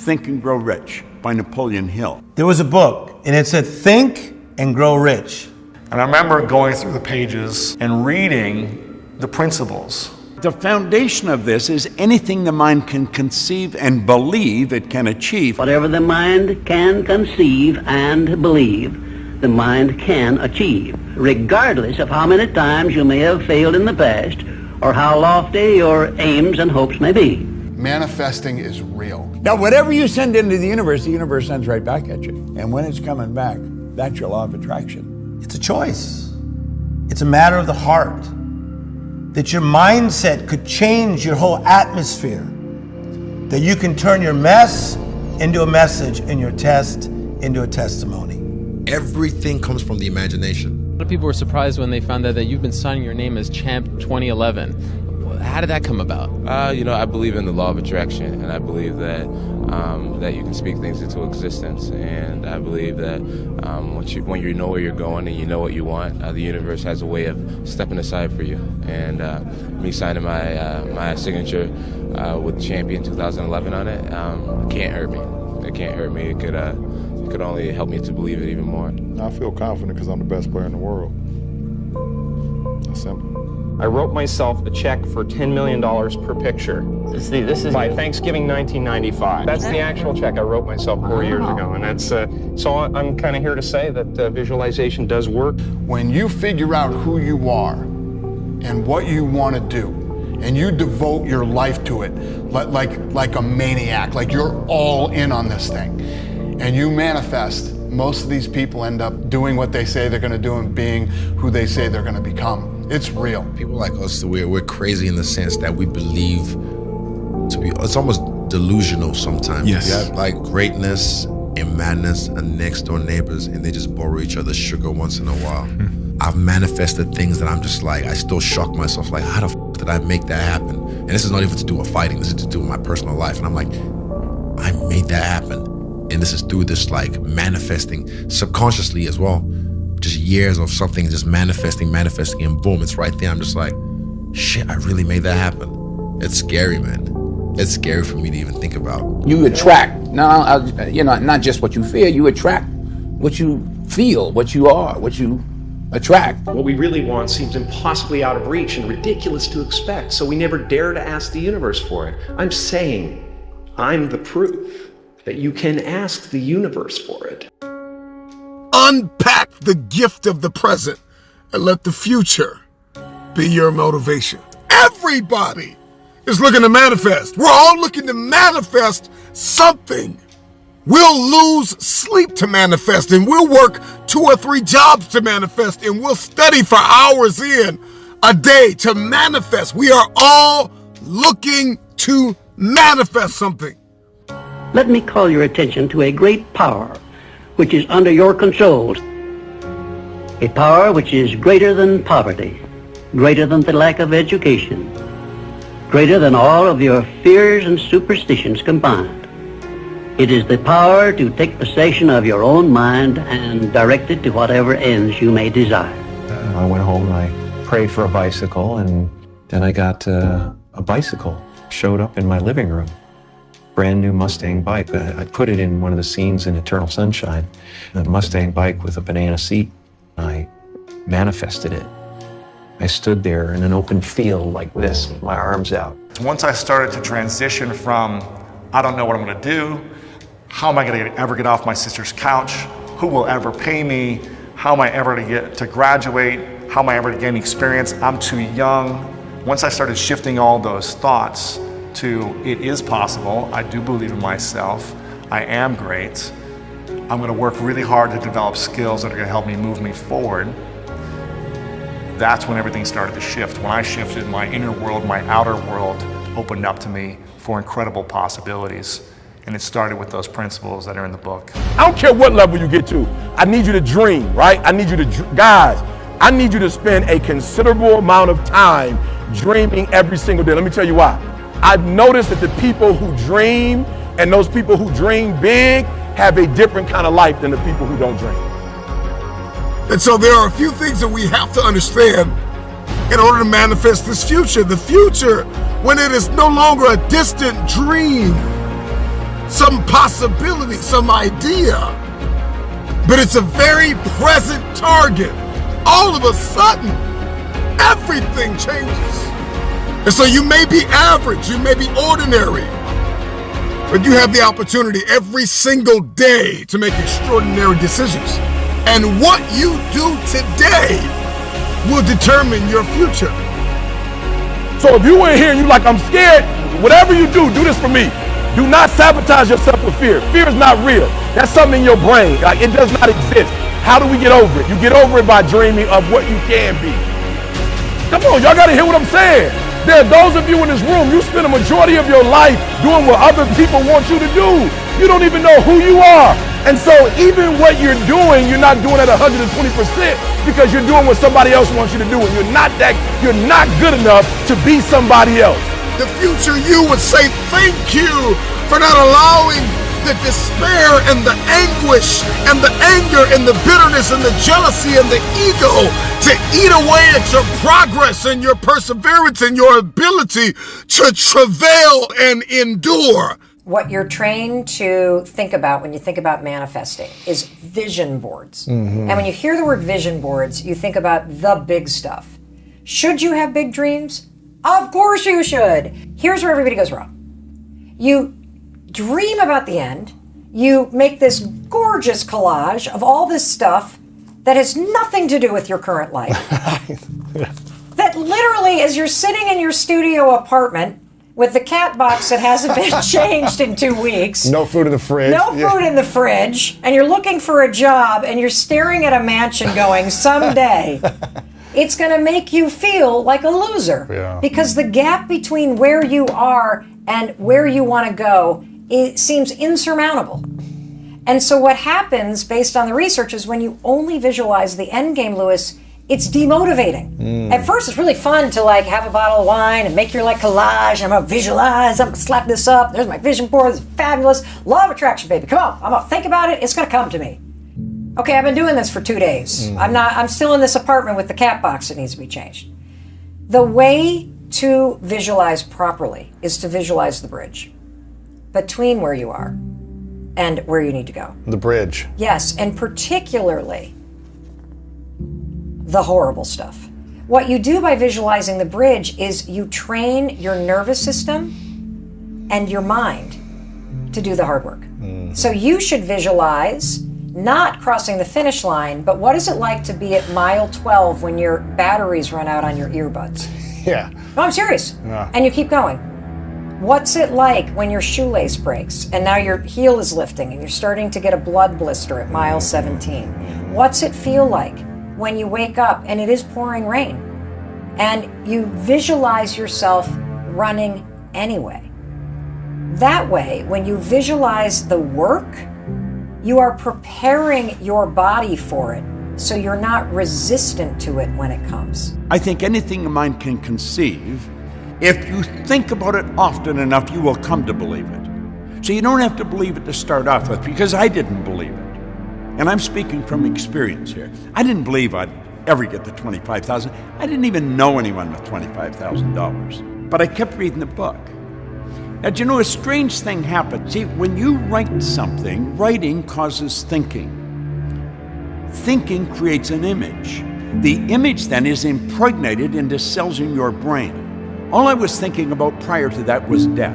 Think and Grow Rich by Napoleon Hill. There was a book, and it said, Think and Grow Rich. And I remember going through the pages and reading the principles. The foundation of this is anything the mind can conceive and believe it can achieve. Whatever the mind can conceive and believe, the mind can achieve, regardless of how many times you may have failed in the past or how lofty your aims and hopes may be. Manifesting is real. Now, whatever you send into the universe sends right back at you. And when it's coming back, that's your law of attraction. It's a choice. It's a matter of the heart. That your mindset could change your whole atmosphere. That you can turn your mess into a message and your test into a testimony. Everything comes from the imagination. A lot of people were surprised when they found out that you've been signing your name as Champ 2011. How did that come about? I believe in the law of attraction, and I believe that that you can speak things into existence. And I believe that when you know where you're going and you know what you want, the universe has a way of stepping aside for you. And me signing my signature with Champion 2011 on it, can't hurt me. It can't hurt me. It could only help me to believe it even more. I feel confident because I'm the best player in the world. That's simple. I wrote myself a check for $10 million per picture. See, this is by Thanksgiving 1995. That's the actual check I wrote myself 4 years ago, and that's so I'm kind of here to say that visualization does work. When you figure out who you are and what you want to do, and you devote your life to it like a maniac, like you're all in on this thing, and you manifest, most of these people end up doing what they say they're going to do and being who they say they're going to become. It's real. People like us, we're crazy in the sense that we believe it's almost delusional sometimes. Yes. You have like greatness and madness and next door neighbors, and they just borrow each other's sugar once in a while. I've manifested things that I'm just like, I still shock myself, like, how the f did I make that happen? And this is not even to do with fighting, this is to do with my personal life. And I'm like, I made that happen. And this is through this like manifesting subconsciously as well. Just years of something just manifesting, and boom, it's right there. I'm just like, shit, I really made that happen. It's scary, man. It's scary for me to even think about. You attract, not just what you feel, you attract what you feel, what you are, what you attract. What we really want seems impossibly out of reach and ridiculous to expect, so we never dare to ask the universe for it. I'm saying, I'm the proof that you can ask the universe for it. Unpack the gift of the present and let the future be your motivation. Everybody is looking to manifest. We're all looking to manifest something. We'll lose sleep to manifest, and we'll work 2 or 3 jobs to manifest, and we'll study for hours in a day to manifest. We are all looking to manifest something. Let me call your attention to a great power which is under your control. A power which is greater than poverty, greater than the lack of education, greater than all of your fears and superstitions combined. It is the power to take possession of your own mind and direct it to whatever ends you may desire. I went home and I prayed for a bicycle, and then I got a bicycle. Showed up in my living room. Brand new Mustang bike. I put it in one of the scenes in Eternal Sunshine. A Mustang bike with a banana seat. I manifested it. I stood there in an open field like this with my arms out. Once I started to transition from, I don't know what I'm going to do, how am I going to ever get off my sister's couch, who will ever pay me, how am I ever to get to graduate, how am I ever to gain experience, I'm too young. Once I started shifting all those thoughts to it is possible, I do believe in myself, I am great, I'm going to work really hard to develop skills that are going to help me move me forward. That's when everything started to shift. When I shifted, my inner world, my outer world opened up to me for incredible possibilities. And it started with those principles that are in the book. I don't care what level you get to. I need you to dream, right? I need you to, guys, I need you to spend a considerable amount of time dreaming every single day. Let me tell you why. I've noticed that the people who dream and those people who dream big have a different kind of life than the people who don't dream. And so there are a few things that we have to understand in order to manifest this future. The future, when it is no longer a distant dream, some possibility, some idea, but it's a very present target. All of a sudden, everything changes. And so you may be average, you may be ordinary, but you have the opportunity every single day to make extraordinary decisions. And what you do today will determine your future. So if you were here and you're like, I'm scared, whatever you do this for me. Do not sabotage yourself with fear. Fear is not real. That's something in your brain. Like, it does not exist. How do we get over it? You get over it by dreaming of what you can be. Come on, y'all gotta hear what I'm saying. There are those of you in this room, you spend a majority of your life doing what other people want you to do. You don't even know who you are. And so even what you're doing, you're not doing at 120% because you're doing what somebody else wants you to do. And you're not good enough to be somebody else. The future you would say thank you for not allowing the despair and the anguish and the anger and the bitterness and the jealousy and the ego to eat away at your progress and your perseverance and your ability to travail and endure. What you're trained to think about when you think about manifesting is vision boards. And when you hear the word vision boards, you think about the big stuff. Should you have big dreams? Of course you should. Here's where everybody goes wrong. You dream about the end. You make this gorgeous collage of all this stuff that has nothing to do with your current life. That literally, as you're sitting in your studio apartment with the cat box that hasn't been changed in 2 weeks. No food in the fridge. No food in the fridge. And you're looking for a job and you're staring at a mansion going, someday. It's going to make you feel like a loser because the gap between where you are and where you want to go, it seems insurmountable. And so what happens based on the research is when you only visualize the end game, Lewis, it's demotivating. At first, it's really fun to like have a bottle of wine and make your like collage. I'm going to visualize, I'm going to slap this up. There's my vision board. It's fabulous. Law of attraction, baby. Come on. I'm going to think about it. It's going to come to me. Okay, I've been doing this for 2 days. I'm still in this apartment with the cat box that needs to be changed. The way to visualize properly is to visualize the bridge between where you are and where you need to go. The bridge. Yes, and particularly the horrible stuff. What you do by visualizing the bridge is you train your nervous system and your mind to do the hard work. So you should visualize not crossing the finish line, but what is it like to be at mile 12 when your batteries run out on your earbuds? Yeah. No, I'm serious. Yeah. And you keep going. What's it like when your shoelace breaks and now your heel is lifting and you're starting to get a blood blister at mile 17? What's it feel like when you wake up and it is pouring rain and you visualize yourself running anyway? That way, when you visualize the work, you are preparing your body for it, so you're not resistant to it when it comes. I think anything a mind can conceive, if you think about it often enough, you will come to believe it. So you don't have to believe it to start off with, because I didn't believe it. And I'm speaking from experience here. I didn't believe I'd ever get the $25,000. I didn't even know anyone with $25,000. But I kept reading the book. And you know, a strange thing happened. See, when you write something, writing causes thinking. Thinking creates an image. The image then is impregnated into cells in your brain. All I was thinking about prior to that was debt.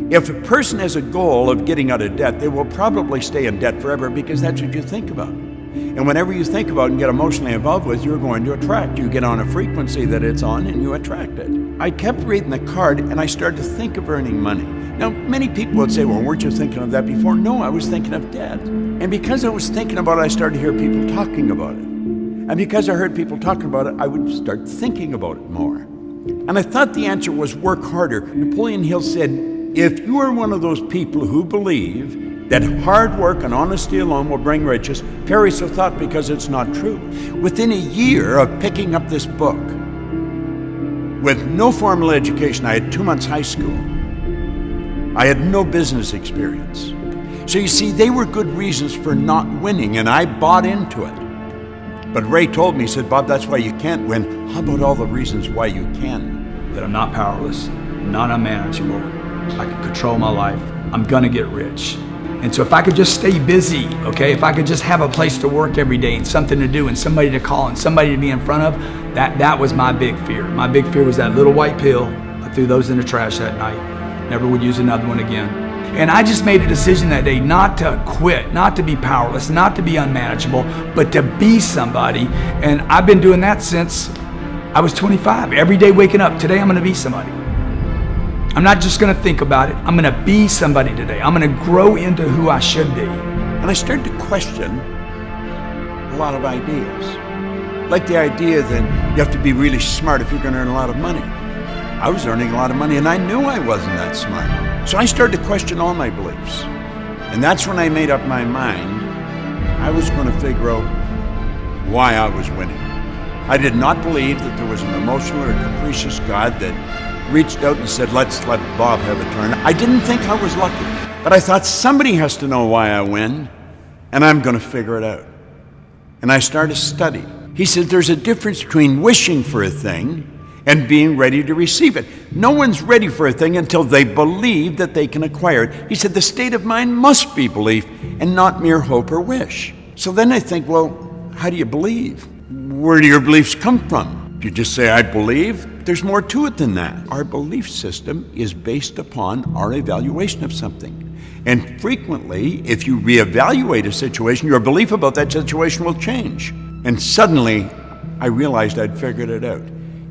If a person has a goal of getting out of debt, they will probably stay in debt forever because that's what you think about. And whenever you think about and get emotionally involved with, you're going to attract. You get on a frequency that it's on and you attract it. I kept reading the card and I started to think of earning money. Now, many people would say, well, weren't you thinking of that before? No, I was thinking of debt. And because I was thinking about it, I started to hear people talking about it. And because I heard people talking about it, I would start thinking about it more. And I thought the answer was work harder. Napoleon Hill said, if you are one of those people who believe that hard work and honesty alone will bring riches, perish the thought because it's not true. Within a year of picking up this book, with no formal education, I had 2 months high school. I had no business experience. So you see, they were good reasons for not winning, and I bought into it. But Ray told me, he said, Bob, that's why you can't win. How about all the reasons why you can? That I'm not powerless, not unmanageable, I can control my life. I'm gonna get rich. And so if I could just stay busy, okay, if I could just have a place to work every day and something to do and somebody to call and somebody to be in front of, that was my big fear. My big fear was that little white pill. I threw those in the trash that night. Never would use another one again. And I just made a decision that day not to quit, not to be powerless, not to be unmanageable, but to be somebody. And I've been doing that since I was 25. Every day waking up, today I'm gonna be somebody. I'm not just gonna think about it, I'm gonna be somebody today. I'm gonna grow into who I should be. And I started to question a lot of ideas. Like the idea that you have to be really smart if you're gonna earn a lot of money. I was earning a lot of money and I knew I wasn't that smart. So I started to question all my beliefs. And that's when I made up my mind I was gonna figure out why I was winning. I did not believe that there was an emotional or capricious God that reached out and said, let's let Bob have a turn. I didn't think I was lucky, but I thought somebody has to know why I win, and I'm gonna figure it out. And I started to study. He said there's a difference between wishing for a thing and being ready to receive it. No one's ready for a thing until they believe that they can acquire it. He said the state of mind must be belief and not mere hope or wish. So then I think, well, how do you believe? Where do your beliefs come from? Do you just say, I believe? There's more to it than that. Our belief system is based upon our evaluation of something. And frequently, if you reevaluate a situation, your belief about that situation will change. And suddenly, I realized I'd figured it out.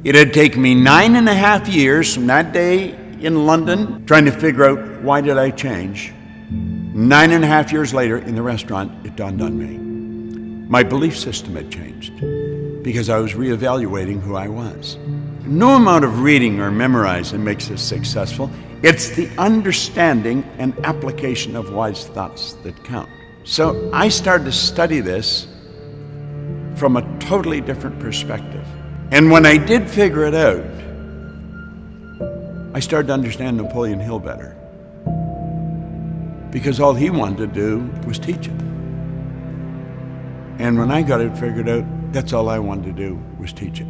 It had taken me 9.5 years from that day in London trying to figure out why did I change. 9.5 years later in the restaurant, it dawned on me. My belief system had changed because I was reevaluating who I was. No amount of reading or memorizing makes us successful. It's the understanding and application of wise thoughts that count. So I started to study this from a totally different perspective. And when I did figure it out, I started to understand Napoleon Hill better. Because all he wanted to do was teach it. And when I got it figured out, that's all I wanted to do was teach it.